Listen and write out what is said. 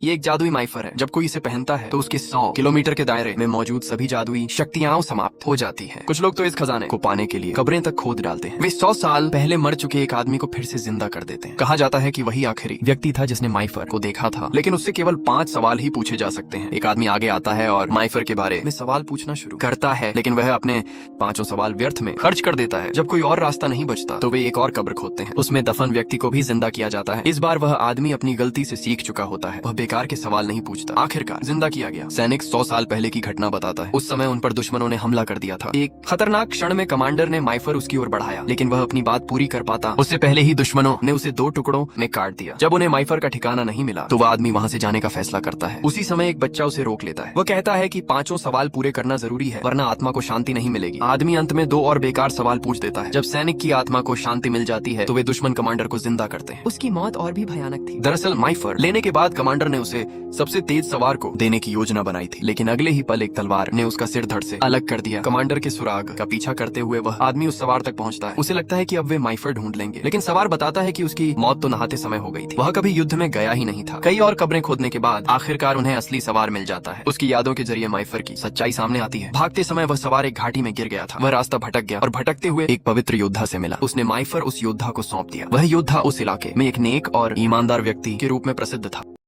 ये एक जादुई माइफर है। जब कोई इसे पहनता है तो उसके 100 किलोमीटर के दायरे में मौजूद सभी जादुई शक्तियां समाप्त हो जाती हैं। कुछ लोग तो इस खजाने को पाने के लिए कब्रें तक खोद डालते हैं। वे 100 साल पहले मर चुके एक आदमी को फिर से जिंदा कर देते हैं। कहा जाता है कि वही आखिरी व्यक्ति था जिसने माइफर को देखा था, लेकिन उससे केवल 5 सवाल ही पूछे जा सकते हैं। एक आदमी आगे आता है और माइफर के बारे में सवाल पूछना शुरू करता है, लेकिन वह अपने 5 सवाल व्यर्थ में खर्च कर देता है। जब कोई और रास्ता नहीं बचता तो वे एक और कब्र खोदते हैं। उसमें दफन व्यक्ति को भी जिंदा किया जाता है। इस बार वह आदमी अपनी गलती से सीख चुका होता है। वह बेकार के सवाल नहीं पूछता। आखिरकार जिंदा किया गया। सैनिक 100 साल पहले की घटना बताता है। उस समय उन पर दुश्मनों ने हमला कर दिया था। एक खतरनाक क्षण में कमांडर ने माइफर उसकी ओर बढ़ाया, लेकिन वह अपनी बात पूरी कर पाता उससे पहले ही दुश्मनों ने उसे 2 टुकड़ों में काट दिया। जब उन्हें माइफर का ठिकाना नहीं मिला तो वह आदमी वहाँ से जाने का फैसला करता है। उसी समय एक बच्चा उसे रोक लेता है। वह कहता है कि 5 सवाल पूरे करना जरूरी है, वरना आत्मा को शांति नहीं मिलेगी। आदमी अंत में 2 और बेकार सवाल पूछ देता है। जब सैनिक की आत्मा को शांति मिल जाती है तो वे दुश्मन कमांडर को जिंदा करते हैं। उसकी मौत और भी भयानक थी। दरअसल माइफर लेने के बाद कमांडर ने उसे सबसे तेज सवार को देने की योजना बनाई थी, लेकिन अगले ही पल एक तलवार ने उसका सिर धड़ से अलग कर दिया। कमांडर के सुराग का पीछा करते हुए वह आदमी उस सवार तक पहुंचता है। उसे लगता है कि अब वे माइफर ढूंढ लेंगे, लेकिन सवार बताता है कि उसकी मौत तो नहाते समय हो गई थी। वह कभी युद्ध में गया ही नहीं था। कई और कब्रें खोदने के बाद आखिरकार उन्हें असली सवार मिल जाता है। उसकी यादों के जरिए माइफर की सच्चाई सामने आती है। भागते समय वह सवार एक घाटी में गिर गया था। वह रास्ता भटक गया और भटकते हुए एक पवित्र योद्धा से मिला। उसने माइफर उस योद्धा को सौंप दिया। वह योद्धा उस इलाके में एक नेक और ईमानदार व्यक्ति के रूप में प्रसिद्ध था।